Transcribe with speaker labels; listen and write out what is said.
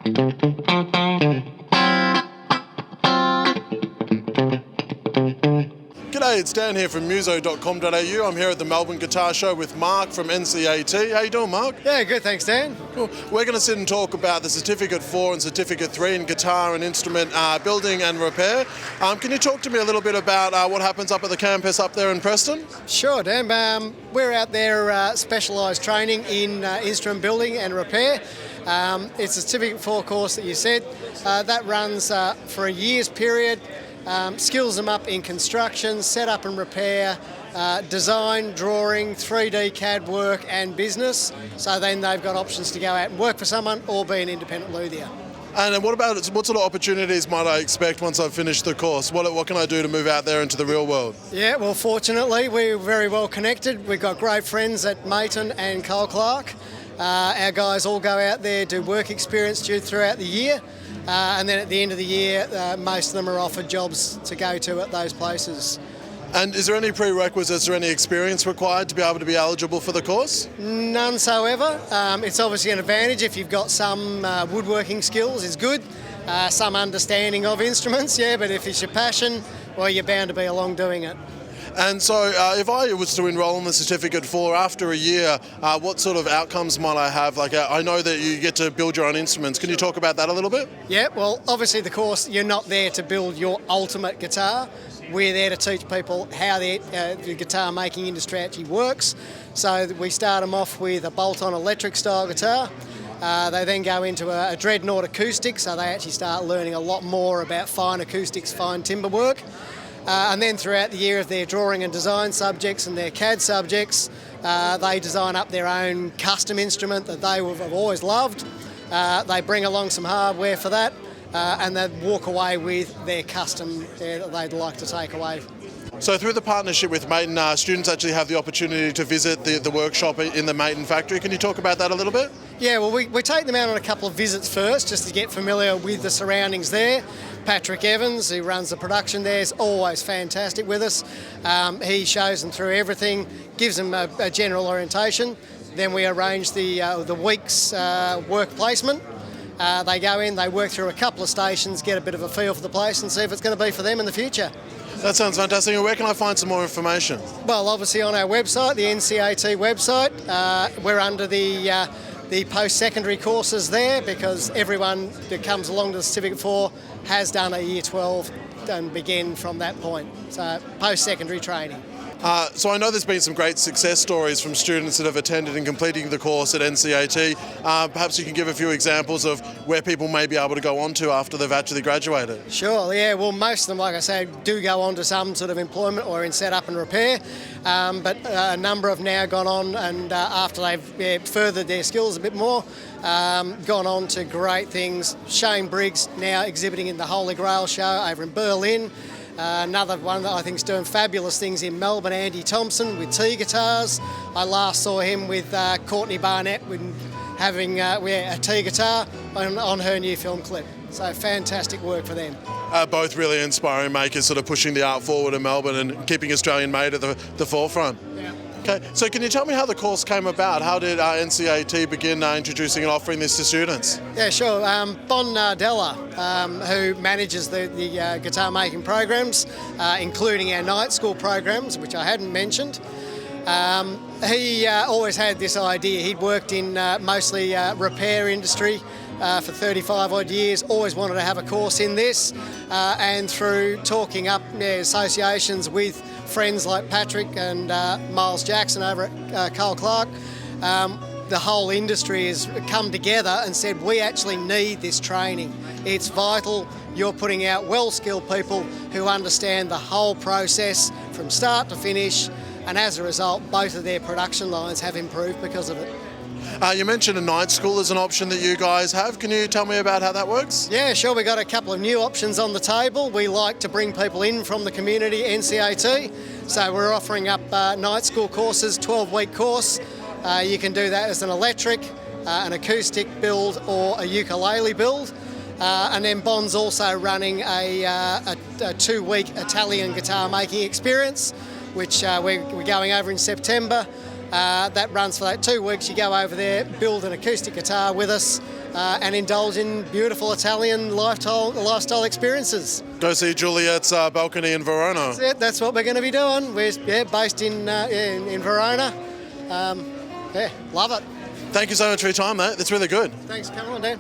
Speaker 1: G'day, it's Dan here from Muso.com.au. I'm here at the Melbourne Guitar Show with Mark from NCAT. How you doing, Mark?
Speaker 2: Yeah, good, thanks, Dan.
Speaker 1: Cool. We're going to sit and talk about the Certificate 4 and Certificate 3 in guitar and instrument building and repair. Can you talk to me a little bit about what happens up at the campus up there in Preston?
Speaker 2: Sure, Dan. We're out there specialised training in instrument building and repair. It's a Certificate 4 course that you said. That runs for a year's period. Skills them up in construction, setup and repair, design, drawing, 3D CAD work and business. So then they've got options to go out and work for someone or be an independent luthier.
Speaker 1: And what sort of opportunities might I expect once I've finished the course? What can I do to move out there into the real world?
Speaker 2: Yeah, well, fortunately, we're very well connected. We've got great friends at Mayton and Cole Clark. Our guys all go out there, do work experience throughout the year. And then at the end of the year, most of them are offered jobs to go to at those places.
Speaker 1: And is there any prerequisites or any experience required to be able to be eligible for the course?
Speaker 2: None so ever. It's obviously an advantage if you've got some woodworking skills, is good. Some understanding of instruments, yeah, but if it's your passion, well, you're bound to be along doing it.
Speaker 1: And so if I was to enrol in the Certificate 4 after a year, what sort of outcomes might I have? Like, I know that you get to build your own instruments. Can you talk about that a little bit?
Speaker 2: Yeah, well, obviously the course, you're not there to build your ultimate guitar. We're there to teach people how the guitar making industry actually works. So we start them off with a bolt-on electric style guitar. They then go into a dreadnought acoustic, so they actually start learning a lot more about fine acoustics, fine timber work. And then throughout the year, if they're drawing and design subjects and their CAD subjects, they design up their own custom instrument that they have always loved. They bring along some hardware for that, and they walk away with their custom that they'd like to take away.
Speaker 1: So through the partnership with Mayton, students actually have the opportunity to visit the workshop in the Mayton factory. Can you talk about that a little bit?
Speaker 2: Yeah, well, we take them out on a couple of visits first, just to get familiar with the surroundings there. Patrick Evans, who runs the production there, is always fantastic with us. He shows them through everything, gives them a general orientation. Then we arrange the week's work placement. They go in, they work through a couple of stations, get a bit of a feel for the place and see if it's going to be for them in the future.
Speaker 1: That sounds fantastic. And where can I find some more information?
Speaker 2: Well, obviously on our website, the NCAT website. We're under the post-secondary courses there because everyone that comes along to the Certificate 4 has done a Year 12 and begin from that point. So post-secondary training.
Speaker 1: So I know there's been some great success stories from students that have attended and completing the course at NCAT. Perhaps you can give a few examples of where people may be able to go on to after they've actually graduated.
Speaker 2: Sure, yeah. Well, most of them, like I said, do go on to some sort of employment or in setup and repair. But a number have now gone on and after they've furthered their skills a bit more, gone on to great things. Shane Briggs now exhibiting in the Holy Grail show over in Berlin. Another one that I think is doing fabulous things in Melbourne, Andy Thompson, with T guitars. I last saw him with Courtney Barnett having a T guitar on her new film clip. So fantastic work for them.
Speaker 1: Both really inspiring makers, sort of pushing the art forward in Melbourne and keeping Australian made at the forefront. Yeah. Okay, so can you tell me how the course came about? How did NCAT begin introducing and offering this to students?
Speaker 2: Yeah, sure. Bon Nardella, who manages the guitar making programs, including our night school programs, which I hadn't mentioned. He always had this idea. He'd worked in mostly repair industry for 35 odd years, always wanted to have a course in this, and through talking up associations with friends like Patrick and Miles Jackson over at Cole Clark, the whole industry has come together and said, we actually need this training. It's vital. You're putting out well-skilled people who understand the whole process from start to finish, and as a result, both of their production lines have improved because of it.
Speaker 1: You mentioned a night school as an option that you guys have. Can you tell me about how that works?
Speaker 2: Yeah, sure. We've got a couple of new options on the table. We like to bring people in from the community, NCAT. So we're offering up night school courses, 12-week course. You can do that as an electric, an acoustic build or a ukulele build. And then Bon's also running a 2-week Italian guitar making experience, which we're going over in September. that runs for like 2 weeks. You go over there, build an acoustic guitar with us, and indulge in beautiful Italian lifestyle experiences.
Speaker 1: Go see Juliet's balcony in Verona.
Speaker 2: That's it. That's what we're going to be doing. We're based in Verona. Love it.
Speaker 1: Thank you so much for your time, mate. That's really good.
Speaker 2: Thanks for coming on, Dan.